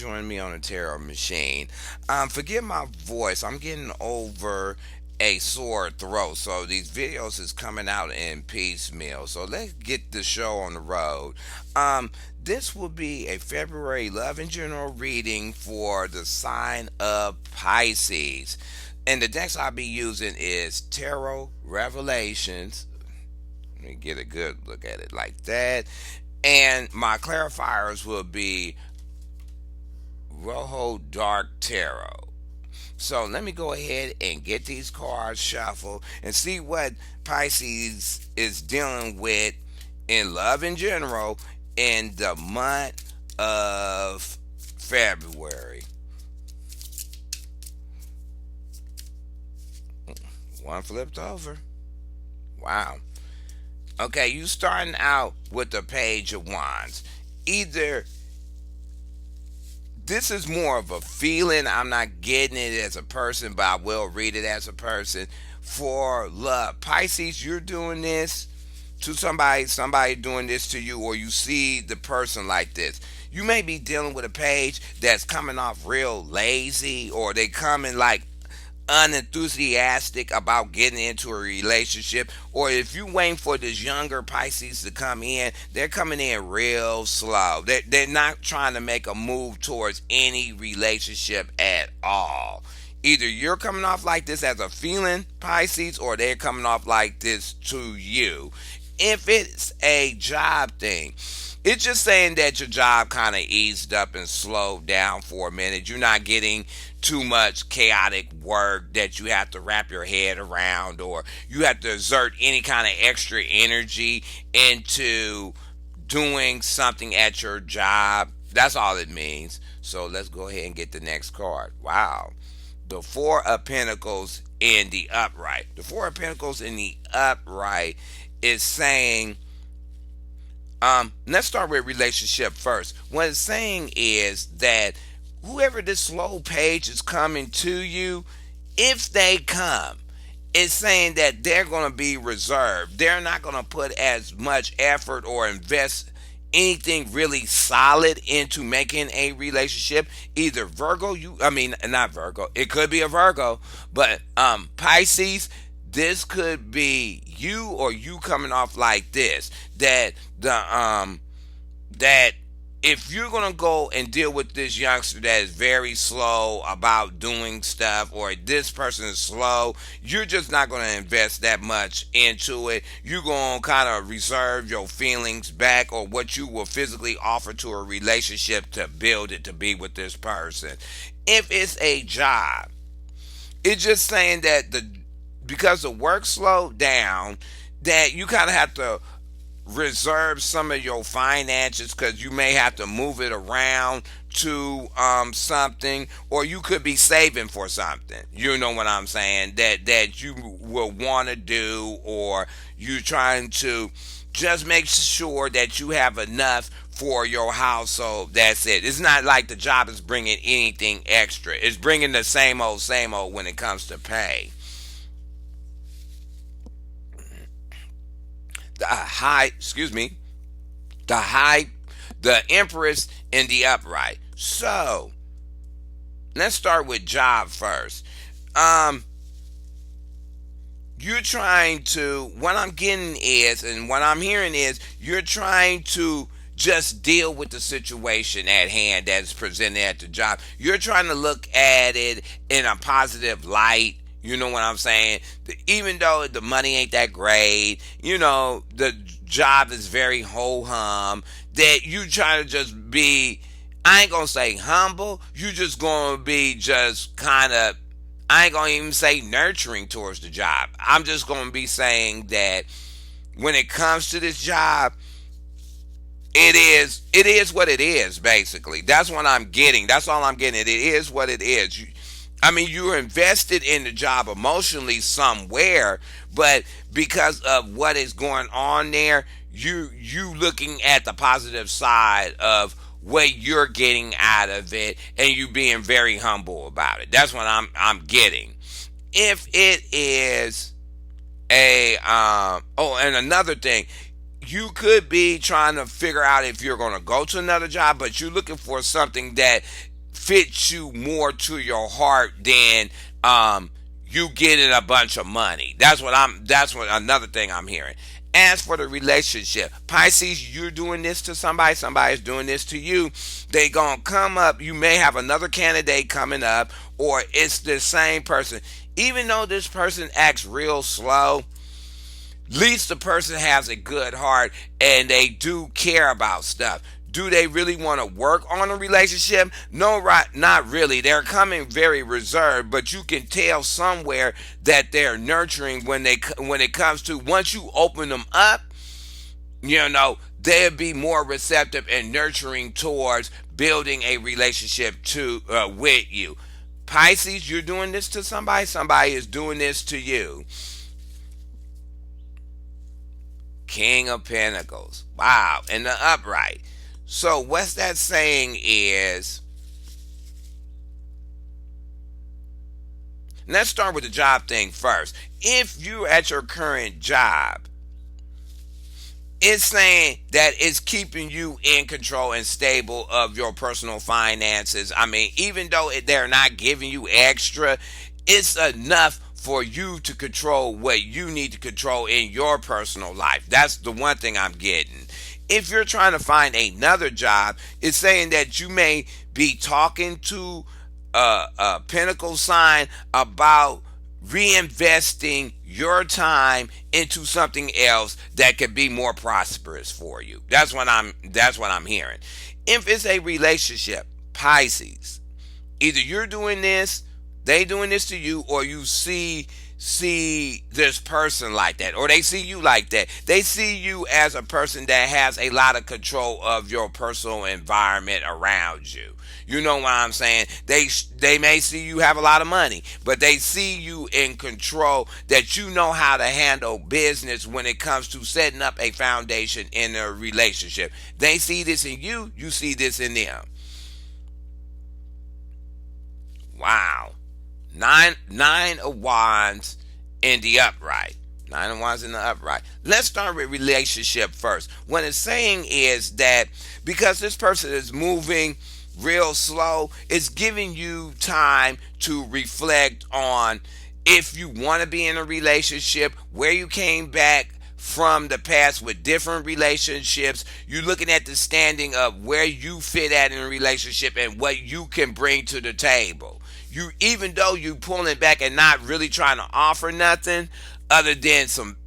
joining me on the tarot machine. Forgive my voice. I'm getting over a sore throat, so these videos is coming out in piecemeal. So let's get the show on the road. Um, this will be a February love and general reading for the sign of Pisces. And the decks I'll be using is Tarot Revelations. Let me get a good look at it like that. And my clarifiers will be Rojo Dark Tarot. So let me go ahead and get these cards shuffled and see what Pisces is dealing with in love in general in the month of February. One flipped over. Wow. Okay, you starting out with the Page of Wands. Either this is more of a feeling. I'm not getting it as a person, but I will read it as a person. For love, Pisces, you're doing this to somebody doing this to you, or you see the person like this. You may be dealing with a page that's coming off real lazy, or they coming like unenthusiastic about getting into a relationship, or if you waiting for this younger Pisces to come in, they're coming in real slow. They're not trying to make a move towards any relationship at all. Either you're coming off like this as a feeling, Pisces, or they're coming off like this to you. If it's a job thing, it's just saying that your job kind of eased up and slowed down for a minute. You're not getting too much chaotic work that you have to wrap your head around, or you have to exert any kind of extra energy into doing something at your job. That's all it means. So let's go ahead and get the next card. Wow. The Four of Pentacles in the upright. The Four of Pentacles in the upright is saying, let's start with relationship first. What it's saying is that whoever this slow page is coming to you, if they come, it's saying that they're going to be reserved. They're not going to put as much effort or invest anything really solid into making a relationship. Either Virgo, not Virgo, it could be a Virgo, but Pisces, this could be you, or you coming off like this, that that if you're gonna go and deal with this youngster that is very slow about doing stuff, or this person is slow, you're just not gonna invest that much into it. You're gonna kind of reserve your feelings back, or what you will physically offer to a relationship, to build it to be with this person. If it's a job, it's just saying that because the work slowed down, that you kind of have to reserve some of your finances, because you may have to move it around to something, or you could be saving for something. You know what I'm saying? That you will want to do, or you trying to just make sure that you have enough for your household. That's it. It's not like the job is bringing anything extra. It's bringing the same old when it comes to pay. Excuse me, the high, the Empress in the upright. So let's start with job first. You're trying to, what I'm getting is, and what I'm hearing is, you're trying to just deal with the situation at hand that's presented at the job. You're trying to look at it in a positive light. You know what I'm saying? Even though the money ain't that great, the job is very ho-hum, that you try to just be, I ain't going to say humble, you just going to be just kind of, I ain't going to even say nurturing towards the job. I'm just going to be saying that when it comes to this job, it is what it is, basically. That's what I'm getting. That's all I'm getting. It is what it is. You're invested in the job emotionally somewhere, but because of what is going on there, you looking at the positive side of what you're getting out of it, and you being very humble about it. That's what I'm getting. If it is and another thing, you could be trying to figure out if you're going to go to another job, but you're looking for something that fits you more to your heart than um, you getting a bunch of money. That's what another thing I'm hearing. As for the relationship, Pisces, you're doing this to somebody, somebody's doing this to you. They gonna come up. You may have another candidate coming up, or it's the same person. Even though this person acts real slow, at least the person has a good heart and they do care about stuff. Do they really want to work on a relationship? No, right, not really. They're coming very reserved, but you can tell somewhere that they're nurturing when it comes to once you open them up, they'll be more receptive and nurturing towards building a relationship to with you. Pisces, you're doing this to somebody. Somebody is doing this to you. King of Pentacles. Wow. And the upright. So what's that saying is, let's start with the job thing first. If you're at your current job, it's saying that it's keeping you in control and stable of your personal finances. I mean, even though they're not giving you extra, it's enough for you to control what you need to control in your personal life. That's the one thing I'm getting. If you're trying to find another job, it's saying that you may be talking to a Pentacle sign about reinvesting your time into something else that could be more prosperous for you. That's what I'm hearing. If it's a relationship, Pisces, either you're doing this, they doing this to you, or you see this person like that, or they see you like that. They see you as a person that has a lot of control of your personal environment around you. You know what I'm saying? They may see you have a lot of money, but they see you in control, that you know how to handle business when it comes to setting up a foundation in a relationship. They see this in you, you see this in them. Wow. Nine of Wands in the upright. Nine of Wands in the upright. Let's start with relationship first. What it's saying is that because this person is moving real slow, it's giving you time to reflect on if you want to be in a relationship, where you came back from the past with different relationships. You're looking at the standing of where you fit at in a relationship and what you can bring to the table. You, even though you pulling back and not really trying to offer nothing other than some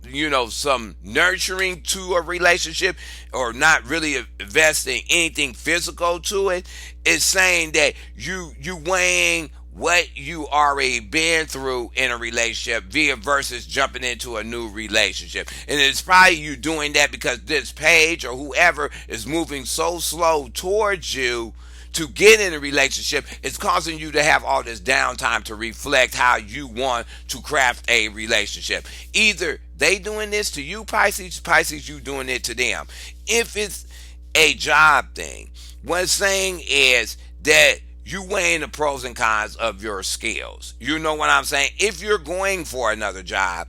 nurturing to a relationship, or not really investing anything physical to it, it's saying that you weighing what you already been through in a relationship via versus jumping into a new relationship. And it's probably you doing that because this page or whoever is moving so slow towards you to get in a relationship. It's causing you to have all this downtime to reflect how you want to craft a relationship. Either they doing this to you, Pisces, you doing it to them. If it's a job thing, what it's saying is that you weighing the pros and cons of your skills. You know what I'm saying? If you're going for another job,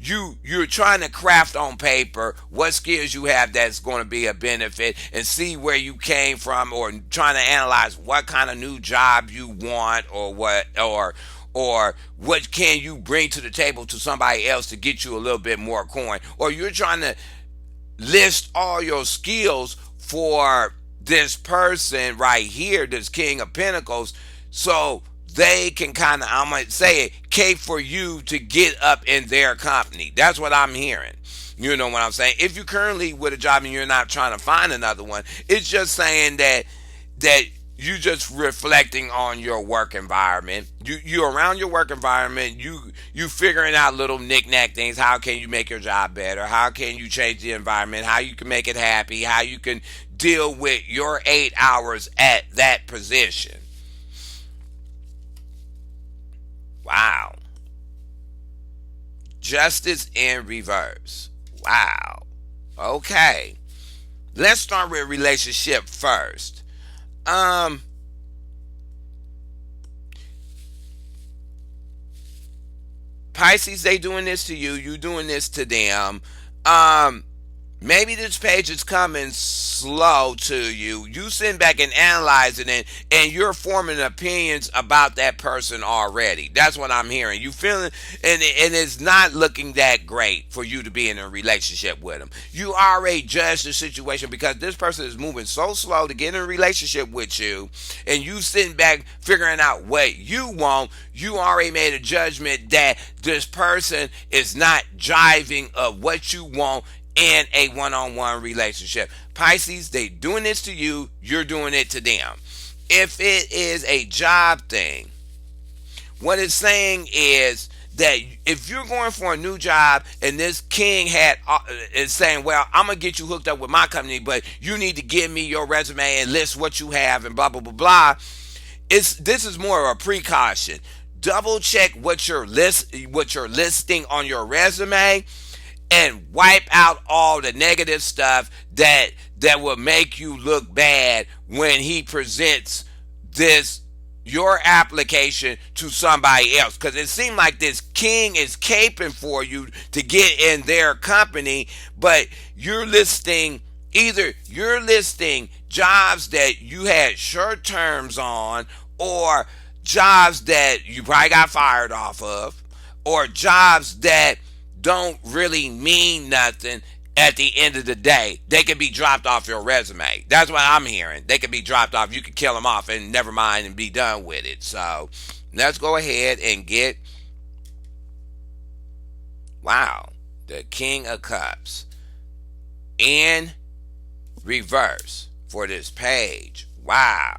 you're trying to craft on paper what skills you have that's going to be a benefit, and see where you came from, or trying to analyze what kind of new job you want, or what can you bring to the table to somebody else to get you a little bit more coin, or you're trying to list all your skills for this person right here, this King of Pentacles, so they can kind of, I might say it, cape for you to get up in their company. That's what I'm hearing. You know what I'm saying? If you're currently with a job and you're not trying to find another one, it's just saying that you just reflecting on your work environment. You're around your work environment. You figuring out little knick-knack things. How can you make your job better? How can you change the environment? How you can make it happy? How you can deal with your 8 hours at that position. Wow. Justice in reverse. Wow. Okay. Let's start with relationship first. Pisces, they doing this to you. You doing this to them. Maybe this page is coming slow to you. You sitting back and analyzing it, and you're forming opinions about that person already. That's what I'm hearing. You feeling, and it's not looking that great for you to be in a relationship with them. You already judged the situation because this person is moving so slow to get in a relationship with you, and you sitting back figuring out what you want. You already made a judgment that this person is not jiving of what you want in a one-on-one relationship. Pisces, they doing this to you, you're doing it to them. If it is a job thing, what it's saying is that if you're going for a new job and this king had is saying, well, I'm gonna get you hooked up with my company, but you need to give me your resume and list what you have and blah blah blah blah. This is more of a precaution. Double check what you're listing on your resume, and wipe out all the negative stuff that will make you look bad when he presents this your application to somebody else, because it seemed like this king is caping for you to get in their company, but you're listing jobs that you had short terms on, or jobs that you probably got fired off of, or jobs that don't really mean nothing at the end of the day. They can be dropped off your resume. That's what I'm hearing. They can be dropped off. You can kill them off and never mind and be done with it. So let's go ahead and get, wow, the King of Cups in reverse for this page. Wow.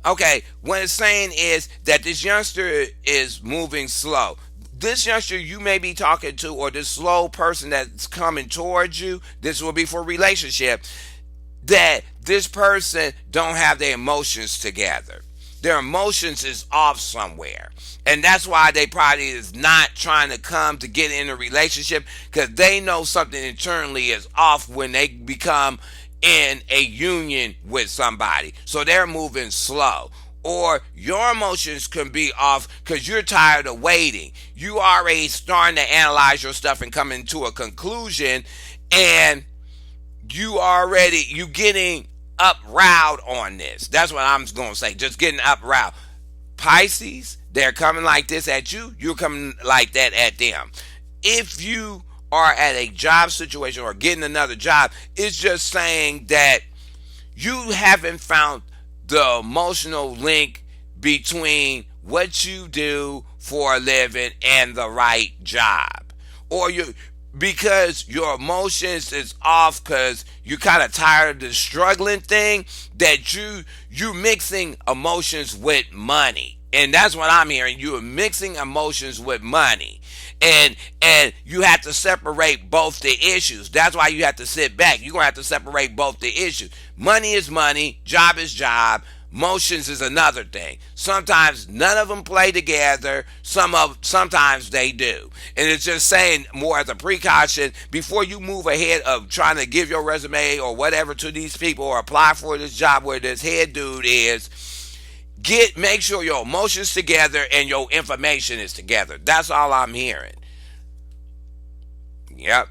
Okay, what it's saying is that this youngster is moving slow. This youngster you may be talking to, or this slow person that's coming towards you, this will be for relationship, that this person don't have their emotions together. Their emotions is off somewhere. And that's why they probably is not trying to come to get in a relationship, because they know something internally is off when they become in a union with somebody. So they're moving slow. Or your emotions can be off because you're tired of waiting. You already starting to analyze your stuff and coming to a conclusion, and you getting up riled on this. That's what I'm going to say. Just getting up riled. Pisces, they're coming like this at you. You're coming like that at them. If you are at a job situation or getting another job, it's just saying that you haven't found the emotional link between what you do for a living and the right job. Or you, because your emotions is off because you're kind of tired of the struggling thing, that you mixing emotions with money. And that's what I'm hearing. You're mixing emotions with money. And you have to separate both the issues. That's why you have to sit back. You're going to have to separate both the issues. Money is money. Job is job. Emotions is another thing. Sometimes none of them play together. Sometimes they do. And it's just saying, more as a precaution, before you move ahead of trying to give your resume or whatever to these people, or apply for this job where this head dude is, make sure your emotions together and your information is together. That's all I'm hearing. Yep.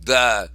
The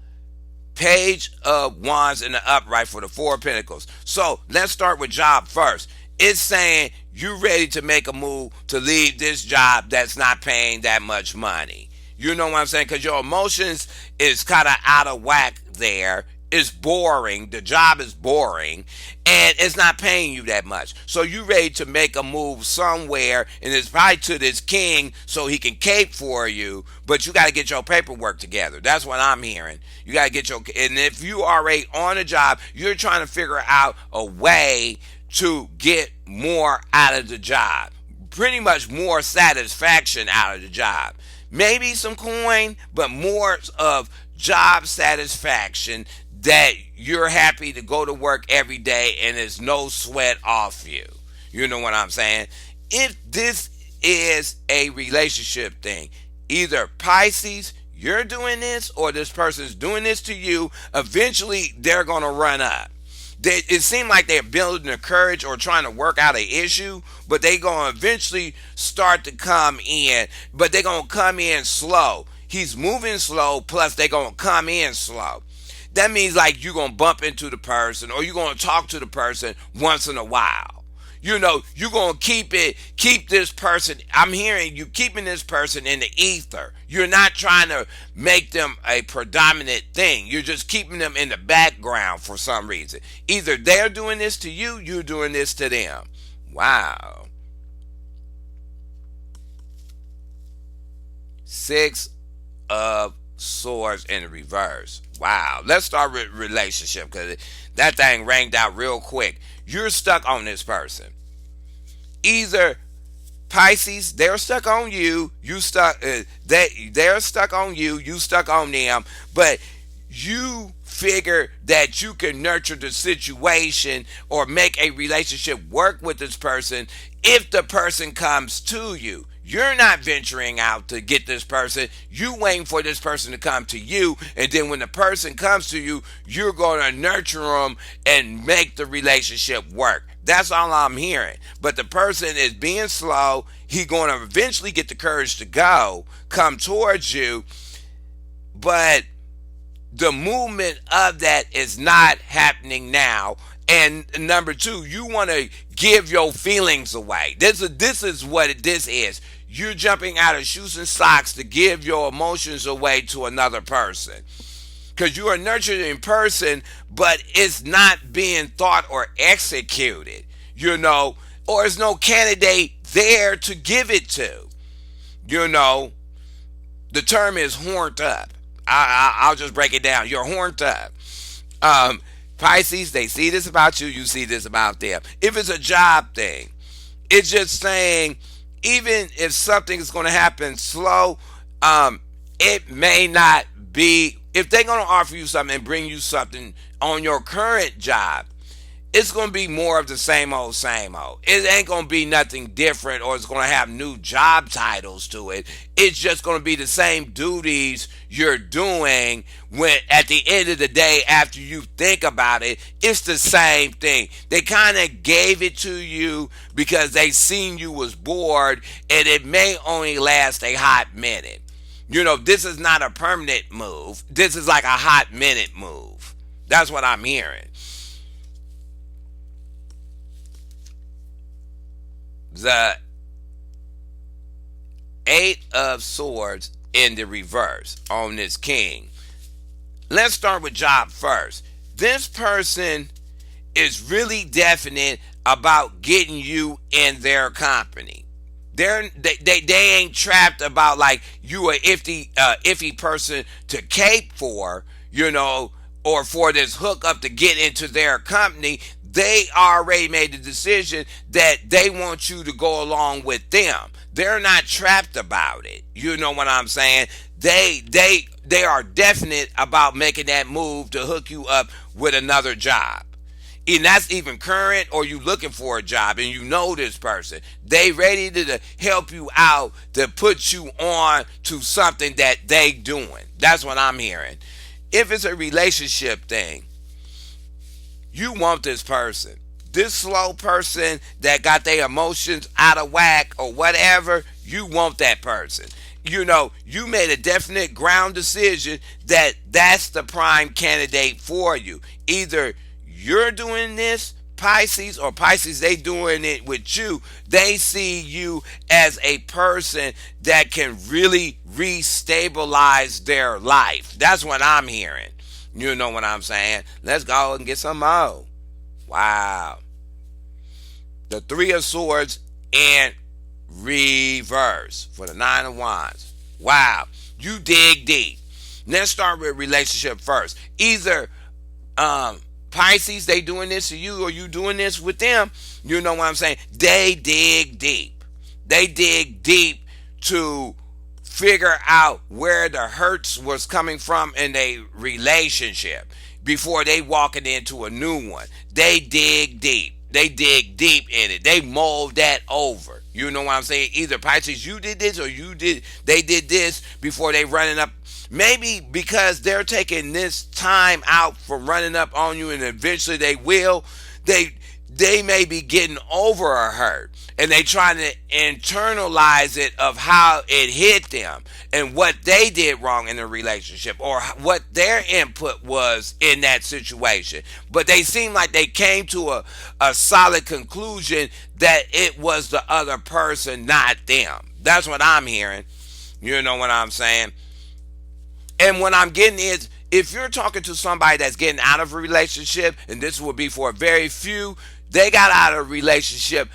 Page of Wands in the upright for the Four of Pentacles. So let's start with job first. It's saying you ready to make a move to leave this job that's not paying that much money. You know what I'm saying? Because your emotions is kind of out of whack there. It's boring. The job is boring, and it's not paying you that much. So you ready to make a move somewhere, and it's probably to this king so he can cape for you, but you got to get your paperwork together. That's what I'm hearing. You got to get and if you are already on a job, you're trying to figure out a way to get more out of the job. Pretty much more satisfaction out of the job. Maybe some coin, but more of job satisfaction, that you're happy to go to work every day and there's no sweat off you. You know what I'm saying? If this is a relationship thing, either Pisces, you're doing this, or this person's doing this to you, eventually they're going to run up. It seems like they're building the courage or trying to work out an issue, but they're going to eventually start to come in, but they're going to come in slow. he's moving slow, plus they're going to come in slow. That means like you're going to bump into the person or you're going to talk to the person once in a while. You're going to keep this person. I'm hearing you keeping this person in the ether. You're not trying to make them a predominant thing. You're just keeping them in the background for some reason. Either they're doing this to you, you're doing this to them. Wow. Six of Swords in the reverse. Wow. Let's start with relationship because that thing ranged out real quick. You're stuck on this person. Either Pisces, they're stuck on you. You stuck. They're stuck on you. You stuck on them. But you figure that you can nurture the situation or make a relationship work with this person if the person comes to you. You're not venturing out to get this person. You waiting for this person to come to you, and then when the person comes to you, you're going to nurture them and make the relationship work. That's all I'm hearing. But the person is being slow. He's going to eventually get the courage to come towards you, but the movement of that is not happening now. And number two, you want to give your feelings away. This is what this is. You're jumping out of shoes and socks to give your emotions away to another person. Because you are nurturing person, but it's not being thought or executed, or there's no candidate there to give it to. The term is horned up. I'll just break it down. You're horned up. Pisces, they see this about you, you see this about them. If it's a job thing, it's just saying, even if something is going to happen slow, it may not be, if they're going to offer you something and bring you something on your current job, it's going to be more of the same old, same old. It ain't going to be nothing different or it's going to have new job titles to it. It's just going to be the same duties you're doing when at the end of the day, after you think about it, it's the same thing. They kind of gave it to you because they seen you was bored and it may only last a hot minute. This is not a permanent move. This is like a hot minute move. That's what I'm hearing. The Eight of Swords in the reverse on this king. Let's start with job first. This person is really definite about getting you in their company. They ain't trapped about like you a iffy person to cape for, or for this hookup to get into their company. They already made the decision that they want you to go along with them. They're not trapped about it. You know what I'm saying? They are definite about making that move to hook you up with another job. And that's even current or you looking for a job and you know this person. They ready to help you out to put you on to something that they doing. That's what I'm hearing. If it's a relationship thing, you want this person. This slow person that got their emotions out of whack or whatever, you want that person. You made a definite ground decision that that's the prime candidate for you. Either you're doing this, Pisces, or Pisces, they doing it with you. They see you as a person that can really restabilize their life. That's what I'm hearing. You know what I'm saying? Let's go and get some more. Wow. The Three of Swords in reverse for the Nine of Wands. Wow. You dig deep. Let's start with relationship first. Either Pisces, they doing this to you or you doing this with them. You know what I'm saying? They dig deep. They dig deep to figure out where the hurts was coming from in a relationship before they walking into a new one. They dig deep. They dig deep in it. They mold that over. You know what I'm saying? Either Pisces, you did this or they did this before they running up. Maybe because they're taking this time out from running up on you and eventually they will. they may be getting over a hurt, and they trying to internalize it of how it hit them and what they did wrong in the relationship or what their input was in that situation. But they seem like they came to a solid conclusion that it was the other person, not them. That's what I'm hearing. You know what I'm saying? And what I'm getting is, if you're talking to somebody that's getting out of a relationship, and this will be for very few, they got out of a relationship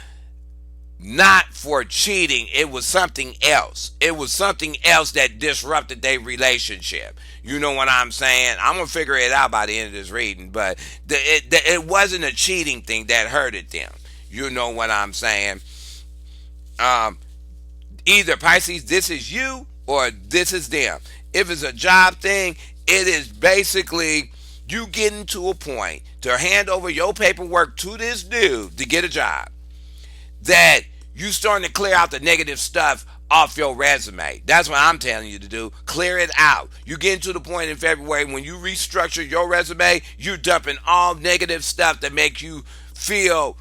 not for cheating. It was something else. It was something else that disrupted their relationship. You know what I'm saying? I'm going to figure it out by the end of this reading, but it wasn't a cheating thing that hurted them. You know what I'm saying? Um, Either Pisces, this is you or this is them. If it's a job thing, it is basically you getting to a point to hand over your paperwork to this dude to get a job, that you starting to clear out the negative stuff off your resume. That's what I'm telling you to do. Clear it out. You get to the point in February when you restructure your resume, you're dumping all negative stuff that makes you feel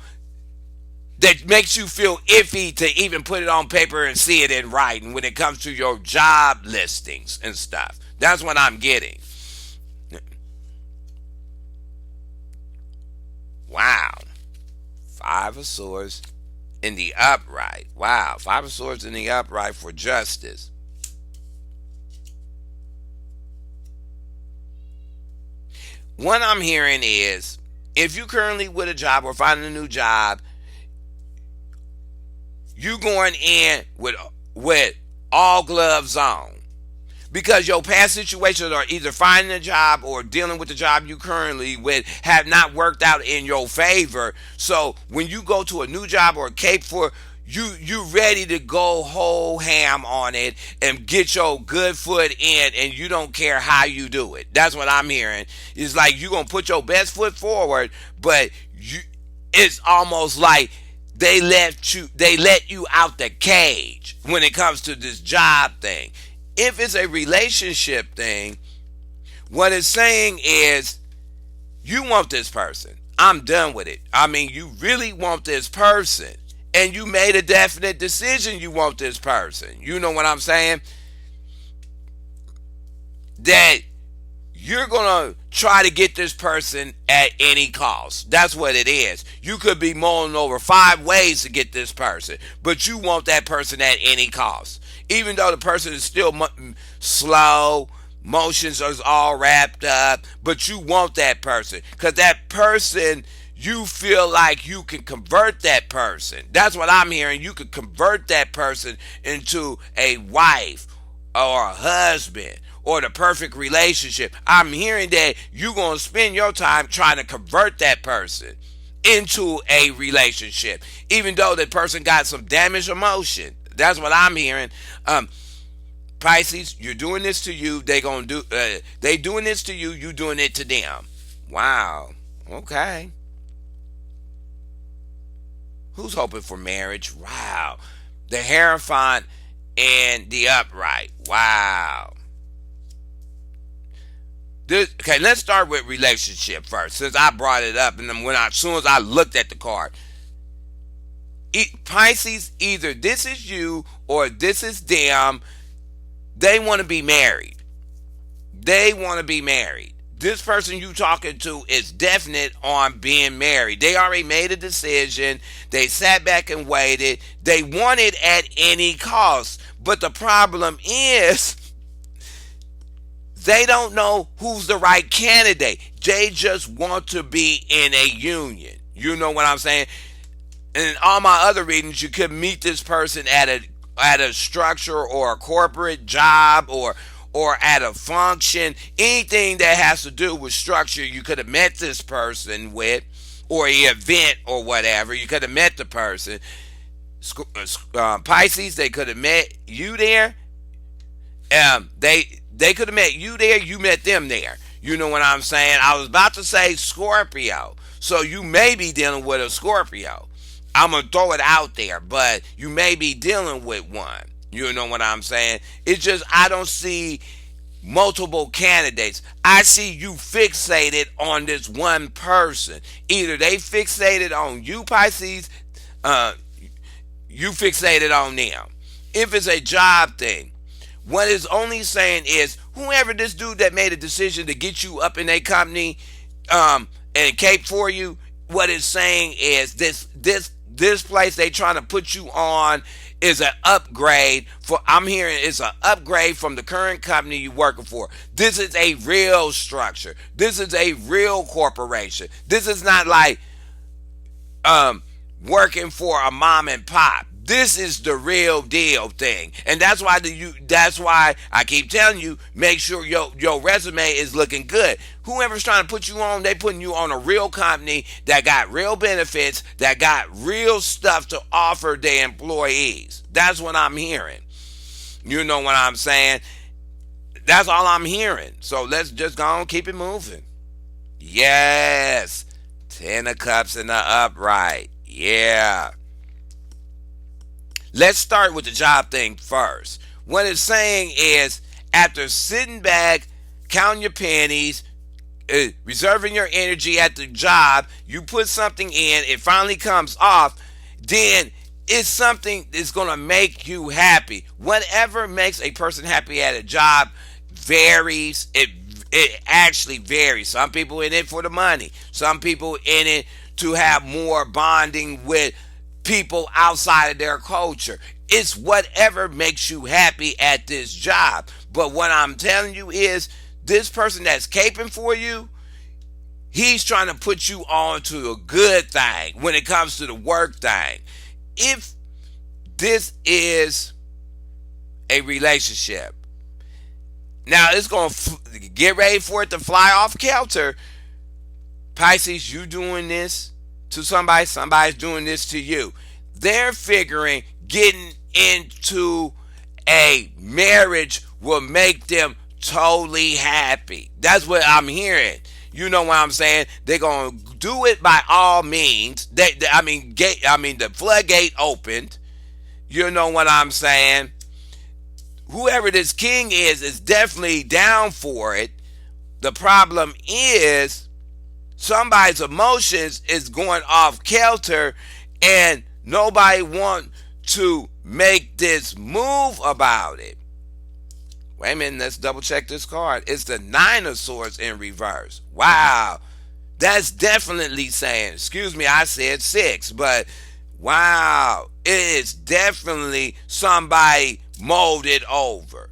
iffy to even put it on paper and see it in writing when it comes to your job listings and stuff. That's what I'm getting. Wow. Five of Swords in the upright. Wow. Five of Swords in the upright for justice. What I'm hearing is, if you currently with a job or finding a new job, you going in with all gloves on, because your past situations are either finding a job or dealing with the job you currently with have not worked out in your favor. So when you go to a new job or cape for, you ready to go whole ham on it and get your good foot in, and you don't care how you do it. That's what I'm hearing. It's like you gonna put your best foot forward, but it's almost like they let you out the cage when it comes to this job thing. If it's a relationship thing, what it's saying is, you want this person. I'm done with it. I mean, you really want this person, and you made a definite decision you want this person. You know what I'm saying? That you're going to try to get this person at any cost. That's what it is. You could be mulling over 5 ways to get this person, but you want that person at any cost. Even though the person is still slow, motions are all wrapped up, but you want that person. Because that person, you feel like you can convert that person. That's what I'm hearing. You could convert that person into a wife or a husband or the perfect relationship. I'm hearing that you're going to spend your time trying to convert that person into a relationship, even though that person got some damaged emotion. That's what I'm hearing. Pisces, you're doing this to you. They doing this to you. You doing it to them. Wow. Okay. Who's hoping for marriage? Wow. The Hierophant and the upright. Wow. Okay, let's start with relationship first, since I brought it up, and then as soon as I looked at the card, Pisces, either this is you or this is them. They want to be married. They want to be married. This person you talking to is definite on being married. They already made a decision. They sat back and waited. They want it at any cost. But the problem is, they don't know who's the right candidate. They just want to be in a union. You know what I'm saying? And in all my other readings, you could meet this person at a structure or a corporate job or at a function. Anything that has to do with structure, you could have met this person with, or an event or whatever. You could have met the person. Pisces, they could have met you there. They could have met you there. You met them there. You know what I'm saying? I was about to say Scorpio. So you may be dealing with a Scorpio. I'm going to throw it out there, but you may be dealing with one. You know what I'm saying? It's just, I don't see multiple candidates. I see you fixated on this one person. Either they fixated on you, Pisces, uh, you fixated on them. If it's a job thing, what it's only saying is whoever this dude that made a decision to get you up in a company and cape for you, what it's saying is this place they trying to put you on is an upgrade for I'm hearing it's an upgrade from the current company you working for. This is a real structure. This is a real corporation. This is not like um working for a mom and pop. This is the real deal thing. And that's why I keep telling you, make sure your resume is looking good. Whoever's trying to put you on, they putting you on a real company that got real benefits, that got real stuff to offer their employees. That's what I'm hearing. You know what I'm saying? That's all I'm hearing. So let's just go on, keep it moving. Yes. Ten of Cups in the upright. Yeah. Let's start with the job thing first. What it's saying is, after sitting back, counting your pennies, reserving your energy at the job, you put something in, it finally comes off, then it's something that's going to make you happy. Whatever makes a person happy at a job varies. It actually varies. Some people in it for the money. Some people in it to have more bonding with people outside of their culture. It's whatever makes you happy at this job. But what I'm telling you is this person that's caping for you, he's trying to put you on to a good thing when it comes to the work thing. If this is a relationship, now it's going to get ready for it to fly off kilter. Pisces, you doing this to somebody, somebody's doing this to you. They're figuring getting into a marriage will make them totally happy. That's what I'm hearing. You know what I'm saying? They're gonna do it by all means. The floodgate opened. You know what I'm saying? Whoever this king is definitely down for it. The problem is somebody's emotions is going off kilter and nobody want to make this move about it. Wait a minute, let's double check this card. It's the Nine of Swords in reverse. Wow. That's definitely saying, excuse me, I said six, but wow. It is definitely somebody molded over.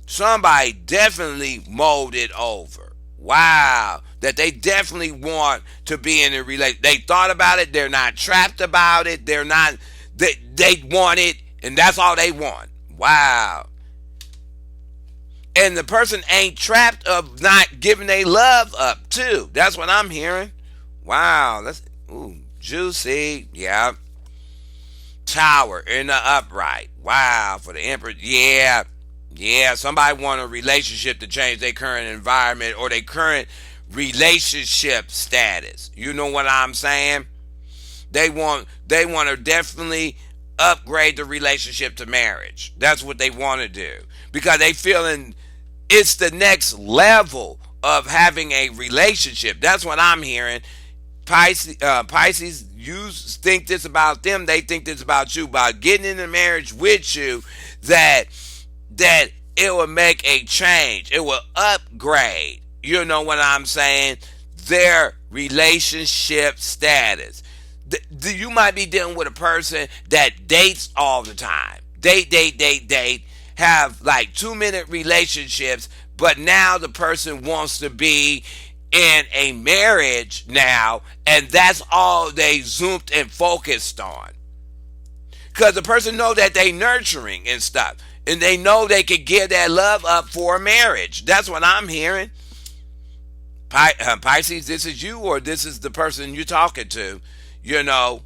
Somebody definitely molded over. Wow. That they definitely want to be in a relationship. They thought about it. They're not trapped about it. They're not, they want it, and that's all they want. Wow. And the person ain't trapped of not giving their love up too. That's what I'm hearing. Wow. That's juicy. Yeah. Tower in the upright. Wow. For the Emperor. Yeah. Yeah. Somebody want a relationship to change their current environment or their current relationship status. You know what I'm saying? They want to definitely upgrade the relationship to marriage. That's what they want to do. Because they feeling it's the next level of having a relationship. That's what I'm hearing. Pisces, you think this about them, they think this about you. About getting into marriage with you, that it will make a change. It will upgrade. You know what I'm saying? Their relationship status. You might be dealing with a person that dates all the time. Date. Have like 2-minute relationships, but now the person wants to be in a marriage now, and that's all they zoomed and focused on. Because the person know that they nurturing and stuff, and they know they could give that love up for a marriage. That's what I'm hearing. Pisces, this is you or this is the person you're talking to, you know.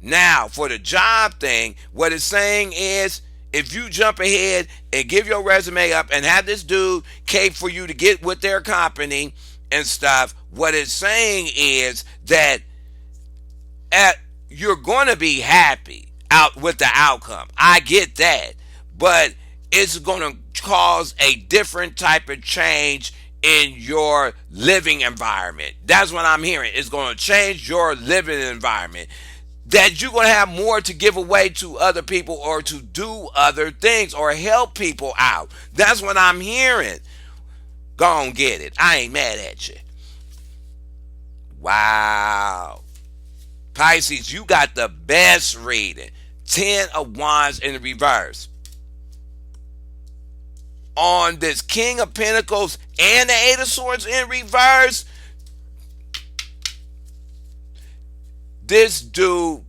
Now, for the job thing, what it's saying is, if you jump ahead and give your resume up and have this dude cape for you to get with their company and stuff, what it's saying is that you're going to be happy out with the outcome. I get that. But it's going to cause a different type of change in your living environment. That's what I'm hearing. It's going to change your living environment. That you're going to have more to give away to other people or to do other things or help people out. That's what I'm hearing. Go on, get it. I ain't mad at you. Wow. Pisces, you got the best reading. 10 of Wands in the reverse. On this King of Pentacles and the Eight of Swords in reverse, this dude,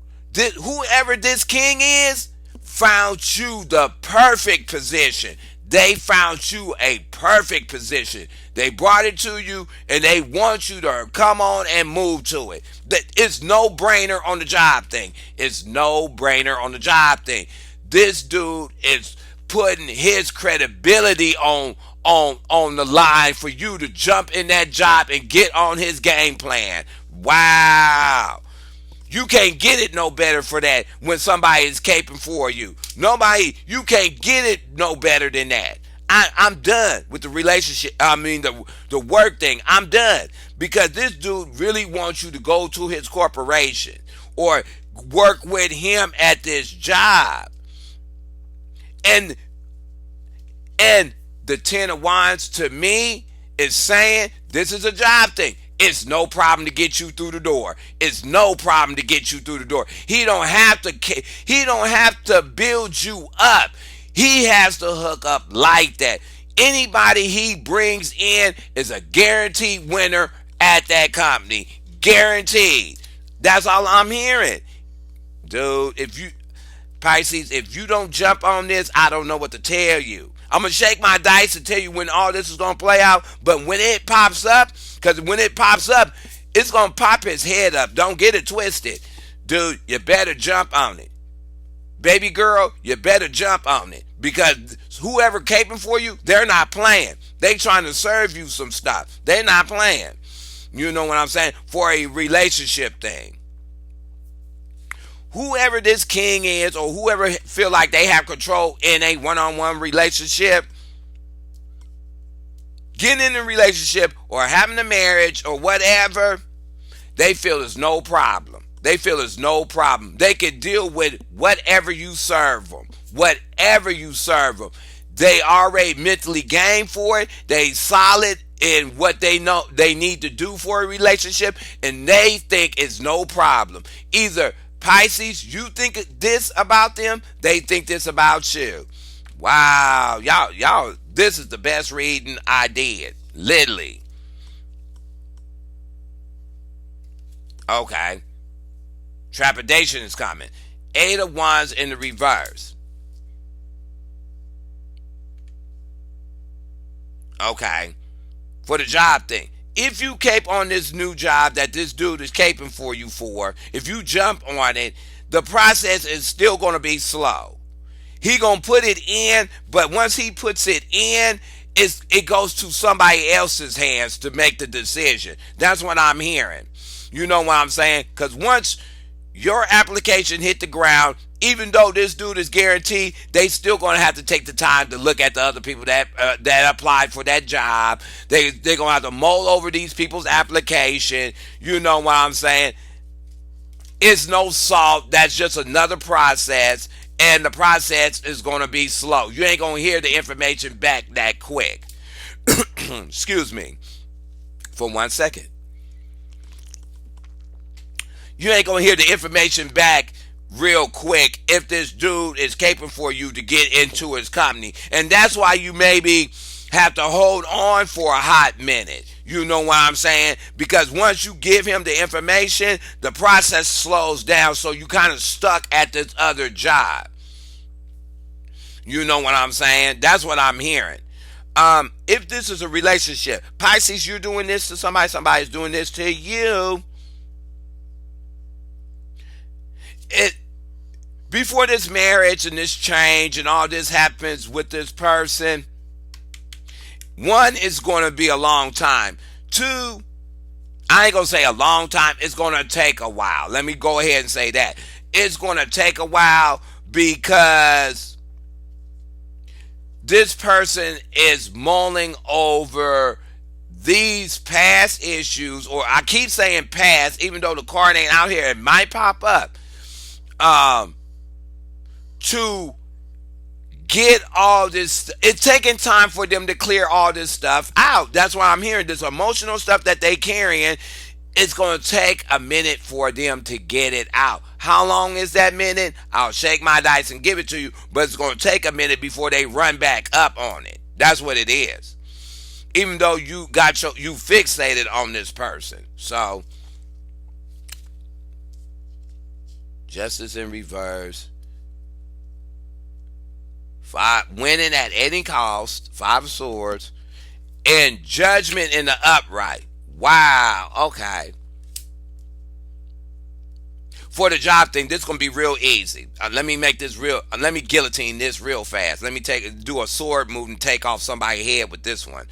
whoever this king is, found you the perfect position. They found you a perfect position. They brought it to you and they want you to come on and move to it. It's no brainer on the job thing. It's no brainer on the job thing. This dude is putting his credibility on the line for you to jump in that job and get on his game plan. Wow. You can't get it no better for that when somebody is caping for you. Nobody, you can't get it no better than that. I'm done with the relationship. I mean, the work thing. I'm done. Because this dude really wants you to go to his corporation or work with him at this job. And the 10 of Wands to me is saying this is a job thing. It's no problem to get you through the door. It's no problem to get you through the door. He don't have to build you up. He has to hook up like that. Anybody he brings in is a guaranteed winner at that company. Guaranteed. That's all I'm hearing. Dude, Pisces, if you don't jump on this, I don't know what to tell you. I'm going to shake my dice and tell you when all this is going to play out. But when it pops up, because when it pops up, it's going to pop his head up. Don't get it twisted. Dude, you better jump on it. Baby girl, you better jump on it. Because whoever caping for you, they're not playing. They trying to serve you some stuff. They're not playing. You know what I'm saying? For a relationship thing. Whoever this king is or whoever feel like they have control in a one-on-one relationship, getting in a relationship or having a marriage or whatever, they feel it's no problem. They feel it's no problem. They can deal with whatever you serve them. Whatever you serve them. They already mentally game for it. They solid in what they know they need to do for a relationship, and they think it's no problem. Either Pisces, you think this about them, they think this about you. Wow, y'all, this is the best reading I did. Literally. Okay. Trepidation is coming. 8 of Wands in the reverse. Okay. For the job thing. If you cape on this new job that this dude is caping for you for, if you jump on it, the process is still going to be slow. He going to put it in, but once he puts it in, it goes to somebody else's hands to make the decision. That's what I'm hearing. You know what I'm saying? Because once your application hit the ground, even though this dude is guaranteed, they still going to have to take the time to look at the other people that applied for that job. They're going to have to mull over these people's application. You know what I'm saying? It's no salt. That's just another process, and the process is going to be slow. You ain't going to hear the information back that quick. Excuse me for 1 second. You ain't going to hear the information back real quick if this dude is caping for you to get into his company. And that's why you maybe have to hold on for a hot minute. You know what I'm saying? Because once you give him the information, the process slows down, so you kind of stuck at this other job. You know what I'm saying? That's what I'm hearing. If this is a relationship, Pisces, you're doing this to somebody, somebody's doing this to you. Before this marriage and this change and all this happens with this person, 1, it's going to be a long time. 2, I ain't going to say a long time. It's going to take a while. Let me go ahead and say that. It's going to take a while because this person is mulling over these past issues, or I keep saying past, even though the card ain't out here, it might pop up. Um, to get all this, it's taking time for them to clear all this stuff out. That's why I'm hearing this emotional stuff that they carrying. It's going to take a minute for them to get it out. How long is that minute? I'll shake my dice and give it to you, but it's going to take a minute before they run back up on it. That's what it is. Even though you fixated on this person. So, justice in reverse. Five, winning at any cost. Five of swords. And judgment in the upright. Wow. Okay. For the job thing, this is gonna be real easy. Let me make this real. Let me guillotine this real fast. Let me do a sword move and take off somebody's head with this one.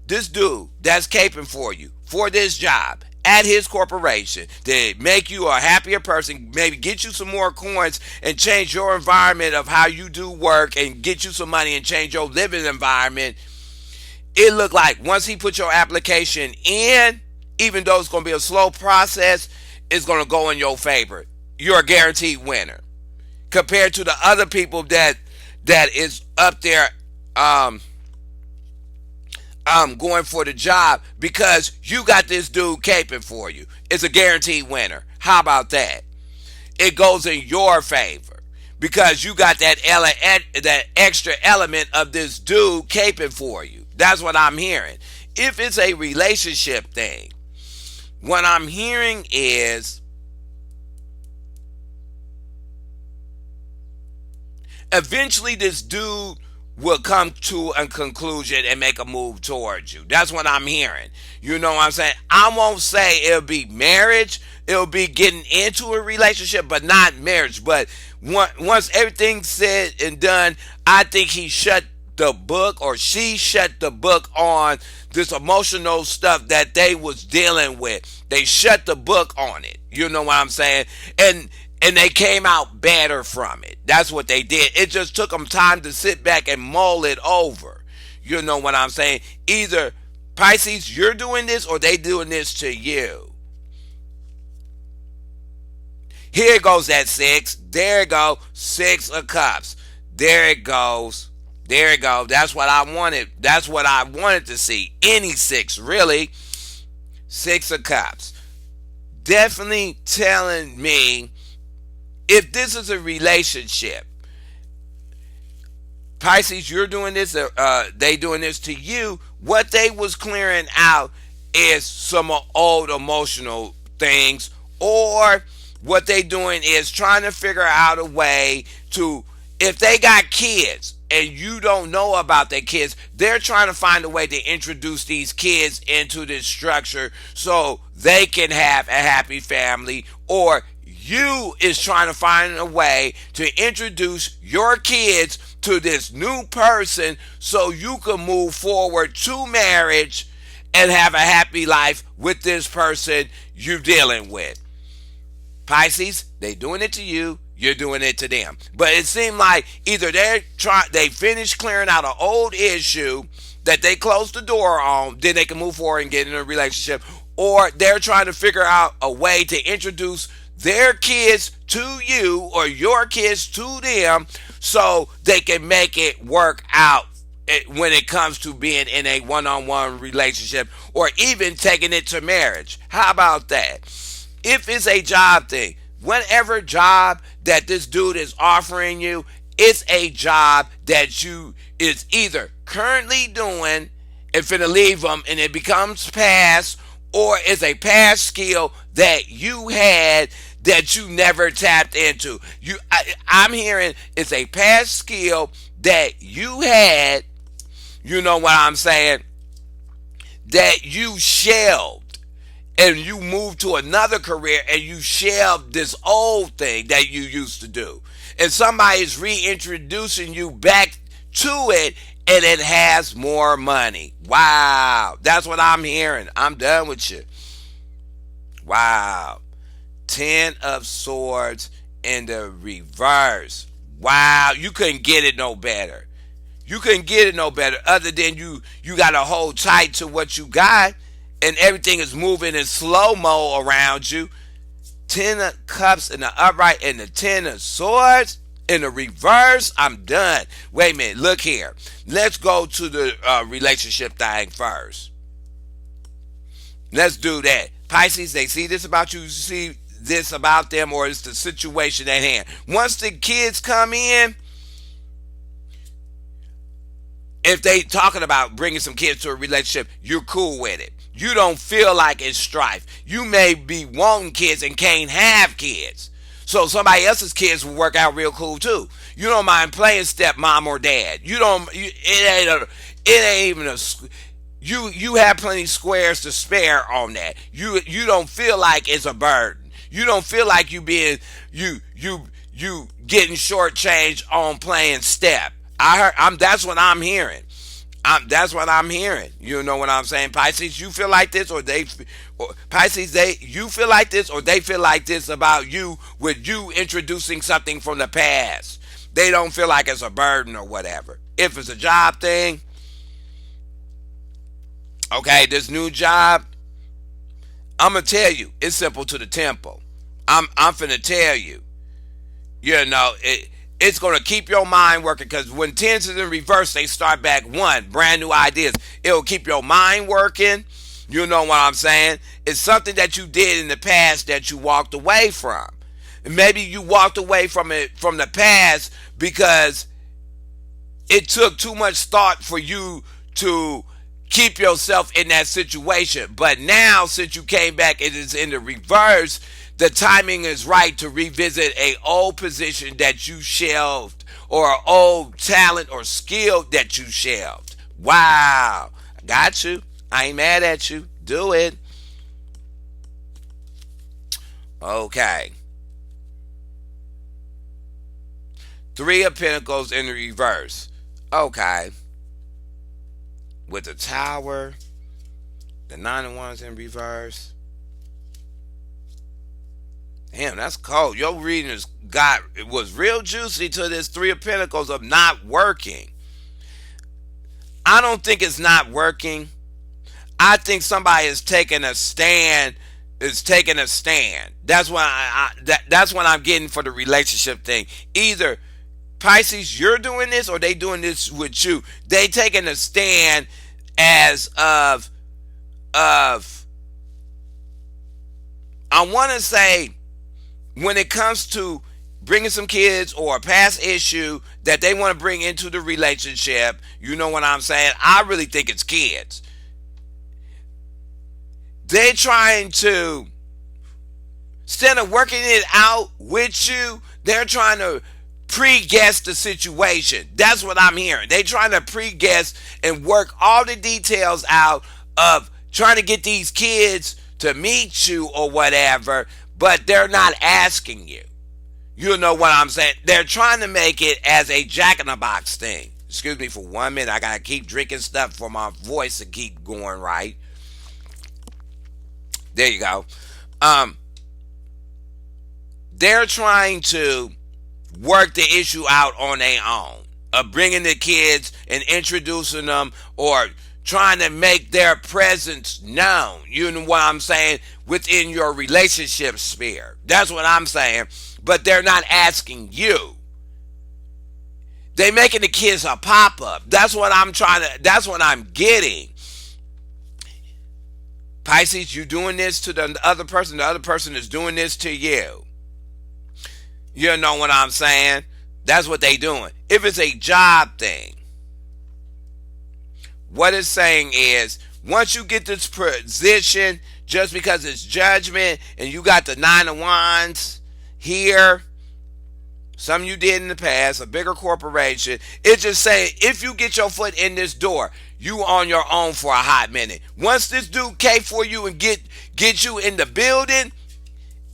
This dude that's caping for you for this job at his corporation to make you a happier person, maybe get you some more coins and change your environment of how you do work and get you some money and change your living environment. It looked like once he put your application in, even though it's going to be a slow process, it's going to go in your favor. You're a guaranteed winner compared to the other people that is up there going for the job, because you got this dude caping for you. It's a guaranteed winner. How about that? It goes in your favor because you got that extra element of this dude caping for you. That's what I'm hearing. If it's a relationship thing, what I'm hearing is eventually this dude will come to a conclusion and make a move towards you. That's what I'm hearing. You know what I'm saying? I won't say it'll be marriage. It'll be getting into a relationship, but not marriage. But once everything's said and done, I think he shut the book, or she shut the book on this emotional stuff that they was dealing with. They shut the book on it. You know what I'm saying? And they came out better from it. That's what they did. It just took them time to sit back and mull it over. You know what I'm saying? Either Pisces, you're doing this, or they doing this to you. Here goes that six. There it goes. Six of cups. There it goes. There it goes. That's what I wanted. That's what I wanted to see. Any six, really. Six of cups. Definitely telling me, if this is a relationship, Pisces, you're doing this, they doing this to you, what they was clearing out is some old emotional things, or what they doing is trying to figure out a way to, if they got kids and you don't know about their kids, they're trying to find a way to introduce these kids into this structure so they can have a happy family, or you is trying to find a way to introduce your kids to this new person so you can move forward to marriage and have a happy life with this person you're dealing with. Pisces, they doing it to you, you're doing it to them. But it seemed like either they finished clearing out an old issue that they closed the door on, then they can move forward and get in a relationship, or they're trying to figure out a way to introduce their kids to you or your kids to them so they can make it work out when it comes to being in a one-on-one relationship, or even taking it to marriage. How about that? If it's a job thing, whatever job that this dude is offering you, it's a job that you is either currently doing and finna leave them and it becomes past, or it's a past skill that you had that you never tapped into. I'm hearing it's a past skill that you had, you know what I'm saying, that you shelved, and you moved to another career and you shelved this old thing that you used to do. And somebody's reintroducing you back to it, and it has more money. Wow. That's what I'm hearing. I'm done with you. Wow. 10 of swords in the reverse. Wow. You couldn't get it no better. You couldn't get it no better other than you got to hold tight to what you got, and everything is moving in slow-mo around you. Ten of cups in the upright and the 10 of swords in the reverse. I'm done. Wait a minute. Look here. Let's go to the relationship thing first. Let's do that. Pisces, they see this about you, see this about them, or it's the situation at hand. Once the kids come in, if they talking about bringing some kids to a relationship, you're cool with it. You don't feel like it's strife. You may be wanting kids and can't have kids. So somebody else's kids will work out real cool too. You don't mind playing stepmom or dad. You don't. It ain't even a. You have plenty squares to spare on that. You don't feel like it's a burden. You don't feel like you getting shortchanged on playing step. That's what I'm hearing. That's what I'm hearing. You know what I'm saying? Pisces, you feel like this, or you feel like this, or they feel like this about you, with you introducing something from the past. They don't feel like it's a burden or whatever. If it's a job thing, okay, this new job, I'm gonna tell you, it's simple to the temple. I'm finna tell you. It's going to keep your mind working, because when tens is in reverse, they start back one, brand new ideas. It'll keep your mind working. You know what I'm saying? It's something that you did in the past that you walked away from. And maybe you walked away from it from the past because it took too much thought for you to keep yourself in that situation. But now, since you came back, it is in the reverse. The timing is right to revisit a old position that you shelved, or an old talent or skill that you shelved. Wow. I got you. I ain't mad at you. Do it. Okay. 3 of Pentacles in the reverse. Okay. With the Tower, the 9 of Wands in reverse. Damn, that's cold. Your reading was real juicy to this 3 of Pentacles of not working. I don't think it's not working. I think somebody is taking a stand. That's what that's what I'm getting for the relationship thing. Either Pisces, you're doing this, or they doing this with you. They taking a stand as of I want to say, when it comes to bringing some kids or a past issue that they want to bring into the relationship, you know what I'm saying? I really think it's kids. They're trying to, instead of working it out with you, they're trying to pre-guess the situation. That's what I'm hearing. They're trying to pre-guess and work all the details out of trying to get these kids to meet you or whatever, but they're not asking you. You know what I'm saying? They're trying to make it as a jack-in-the-box thing. Excuse me for 1 minute. I got to keep drinking stuff for my voice to keep going right. There you go. They're trying to work the issue out on their own, of bringing the kids and introducing them, or trying to make their presence known. You know what I'm saying? Within your relationship sphere. That's what I'm saying. But they're not asking you. They making the kids a pop-up. That's what I'm getting. Pisces, you doing this to the other person is doing this to you. You know what I'm saying? That's what they doing. If it's a job thing, what it's saying is, once you get this position, just because it's judgment and you got the 9 of Wands here, something you did in the past, a bigger corporation, it's just saying, if you get your foot in this door, you on your own for a hot minute. Once this dude came for you and get you in the building,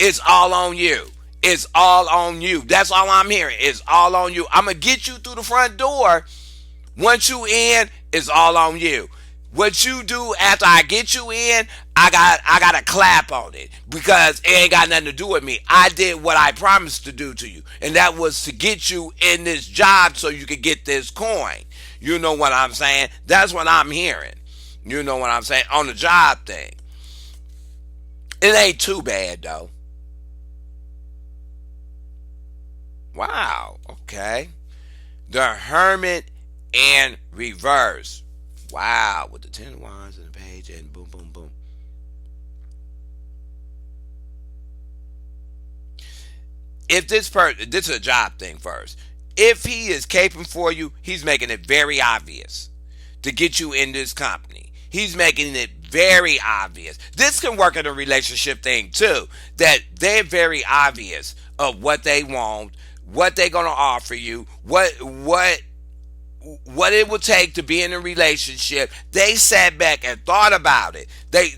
it's all on you. It's all on you. That's all I'm hearing. It's all on you. I'm going to get you through the front door. Once you in, it's all on you. What you do after I get you in, I got to clap on it because it ain't got nothing to do with me. I did what I promised to do to you, and that was to get you in this job so you could get this coin. You know what I'm saying? That's what I'm hearing. You know what I'm saying? On the job thing. It ain't too bad though. Wow. Okay. The Hermit and Reverse. Wow. With the 10 of Wands and the page and boom, boom, boom. If this is a job thing first. If he is caping for you, he's making it very obvious to get you in this company. He's making it very obvious. This can work in a relationship thing too. That they're very obvious of what they want, what they're gonna offer you, what it would take to be in a relationship. They sat back and thought about it. They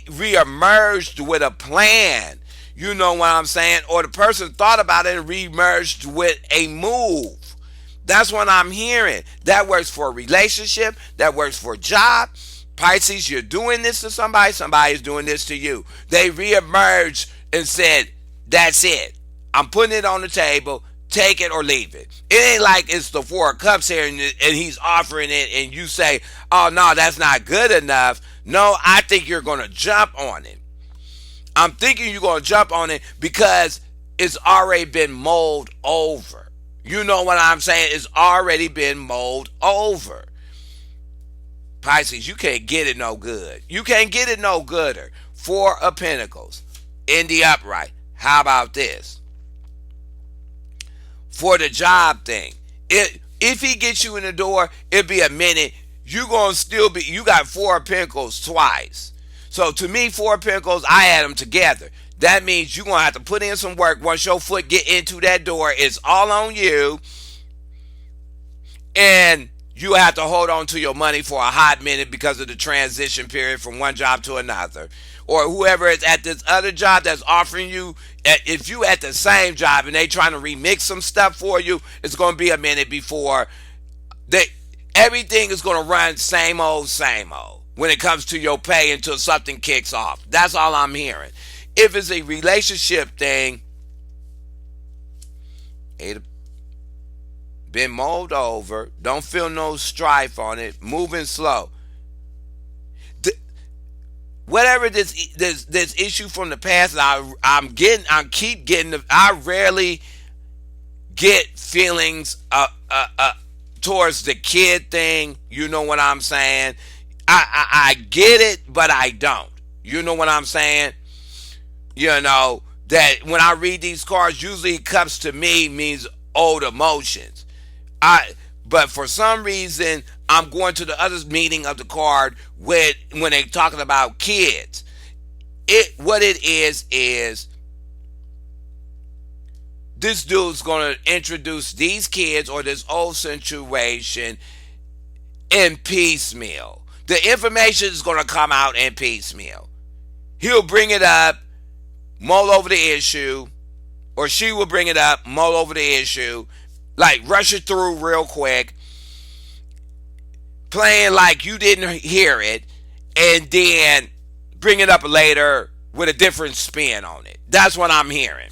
reemerged with a plan. You know what I'm saying? Or the person thought about it and reemerged with a move. That's what I'm hearing. That works for a relationship. That works for a job. Pisces, you're doing this to somebody. Somebody's doing this to you. They reemerged and said, that's it. I'm putting it on the table. Take it or leave it. It ain't like it's the Four of Cups here and he's offering it and you say, oh, no, that's not good enough. No, I think you're going to jump on it. I'm thinking you're going to jump on it because it's already been mulled over. You know what I'm saying? It's already been mulled over. Pisces, you can't get it no good. You can't get it no gooder. Four of Pentacles in the upright. How about this? For the job thing. If he gets you in the door, it'll be a minute. You gonna still be, you got Four of Pentacles twice. So to me, Four of Pentacles, I add them together. That means you're gonna have to put in some work. Once your foot get into that door, it's all on you. And you have to hold on to your money for a hot minute because of the transition period from one job to another. Or whoever is at this other job that's offering you, if you at the same job and they trying to remix some stuff for you, it's going to be a minute before everything is going to run same old when it comes to your pay until something kicks off. That's all I'm hearing. If it's a relationship thing, it'll been mulled over. Don't feel no strife on it. Moving slow. Whatever this issue from the past, I keep getting. I rarely get feelings towards the kid thing. You know what I'm saying? I get it, but I don't. You know what I'm saying? You know that when I read these cards, usually it comes to me means old emotions. But for some reason, I'm going to the other meaning of the card when they're talking about kids. What it is this dude's going to introduce these kids or this old situation in piecemeal. The information is going to come out in piecemeal. He'll bring it up, mull over the issue, or she will bring it up, mull over the issue, like rush it through real quick, playing like you didn't hear it, and then bring it up later with a different spin on it. That's what I'm hearing.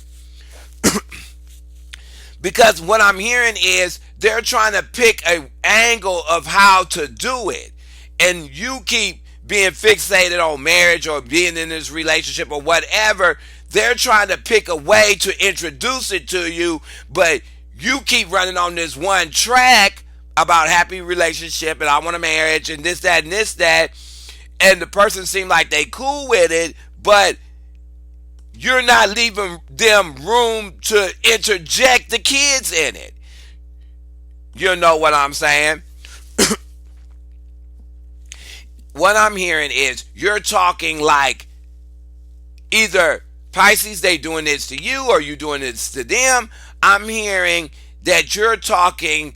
Because what I'm hearing is they're trying to pick an angle of how to do it. And you keep being fixated on marriage or being in this relationship or whatever. They're trying to pick a way to introduce it to you, but you keep running on this one track about happy relationship and I want a marriage and this, that, and this, that. And the person seems like they cool with it, but you're not leaving them room to interject the kids in it. You know what I'm saying? What I'm hearing is you're talking like either Pisces, they doing this to you or you doing this to them. I'm hearing that you're talking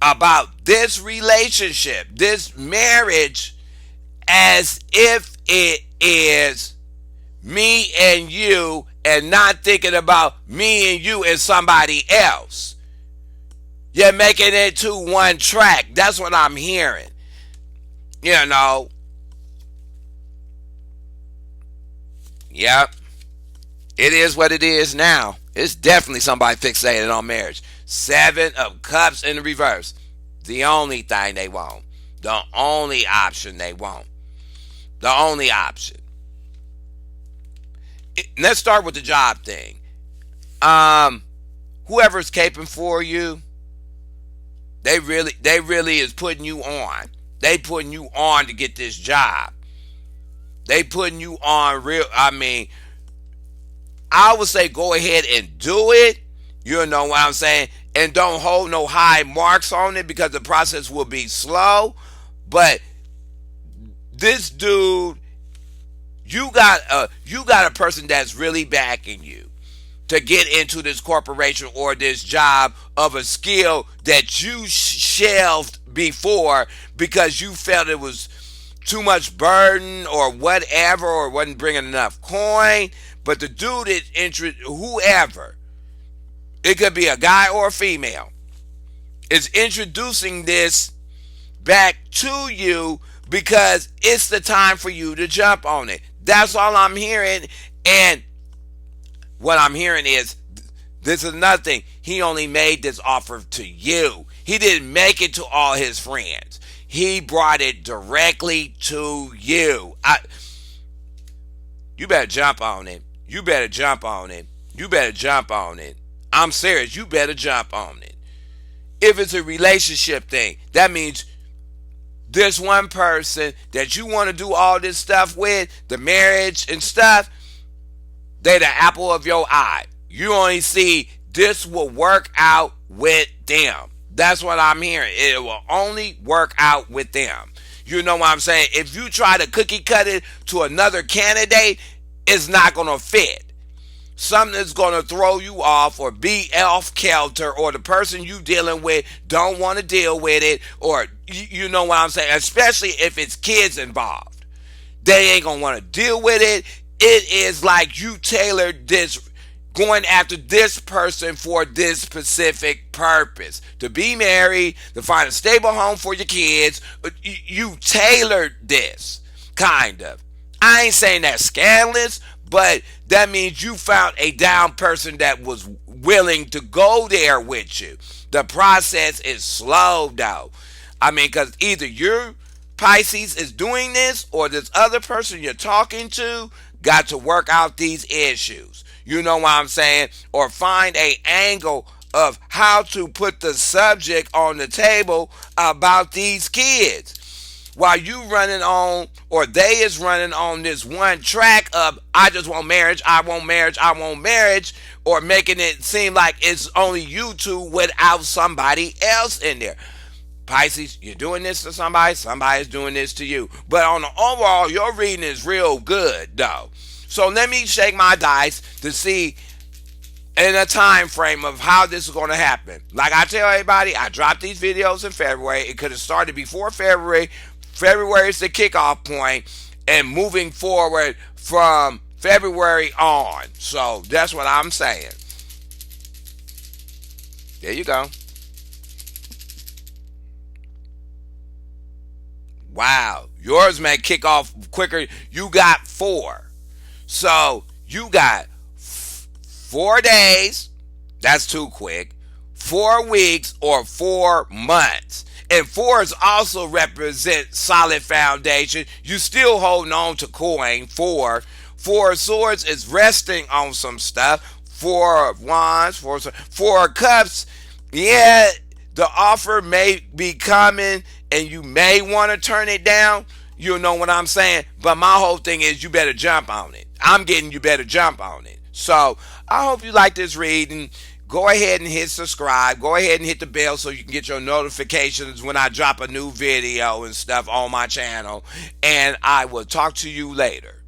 about this relationship, this marriage, as if it is me and you and not thinking about me and you and somebody else. You're making it to one track. That's what I'm hearing. You know, yep, it is what it is now. It's definitely somebody fixated on marriage. Seven of Cups in the reverse. The only thing they want. The only option they want. The only option. Let's start with the job thing. Um, Whoever's caping for you, they really is putting you on. They putting you on to get this job. They putting you on real. I mean, I would say go ahead and do it. You know what I'm saying? And don't hold no high marks on it because the process will be slow. But this dude, you got a person that's really backing you to get into this corporation or this job of a skill that you shelved before because you felt it was too much burden or whatever or wasn't bringing enough coin. But the dude is interested, whoever, it could be a guy or a female, is introducing this back to you because it's the time for you to jump on it. That's all I'm hearing. And what I'm hearing is this is nothing. He only made this offer to you. He didn't make it to all his friends. He brought it directly to you. You better jump on it. You better jump on it. You better jump on it. I'm serious. You better jump on it. If it's a relationship thing, that means this one person that you want to do all this stuff with, the marriage and stuff, they the apple of your eye. You only see this will work out with them. That's what I'm hearing. It will only work out with them. You know what I'm saying? If you try to cookie cut it to another candidate, it's not going to fit. Something that's going to throw you off or be off kilter, or the person you dealing with don't want to deal with it, or you know what I'm saying, especially if it's kids involved. They ain't going to want to deal with it. It is like you tailored this, going after this person for this specific purpose. To be married, to find a stable home for your kids. You tailored this, kind of. I ain't saying that's scandalous, but that means you found a down person that was willing to go there with you. The process is slow, though. I mean, because either your Pisces is doing this, or this other person you're talking to got to work out these issues. You know what I'm saying? Or find a angle of how to put the subject on the table about these kids. While you running on, or they is running on this one track of I just want marriage, I want marriage, I want marriage, or making it seem like it's only you two without somebody else in there. Pisces, you're doing this to somebody, somebody's doing this to you. But on the overall, your reading is real good, though. So let me shake my dice to see in a time frame of how this is going to happen. Like I tell everybody, I dropped these videos in February. It could have started before February. February is the kickoff point, and moving forward from February on. So that's what I'm saying. There you go. Wow. Yours may kick off quicker. You got four. So you got 4 days. That's too quick. 4 weeks or 4 months. And fours also represent solid foundation. You still holding on to coin. Four of swords is resting on some stuff. Four of wands. Four of cups. Yeah, the offer may be coming and you may want to turn it down. You know what I'm saying? But my whole thing is you better jump on it. I'm getting you better jump on it. So I hope you like this reading. Go ahead and hit subscribe. Go ahead and hit the bell so you can get your notifications when I drop a new video and stuff on my channel. And I will talk to you later.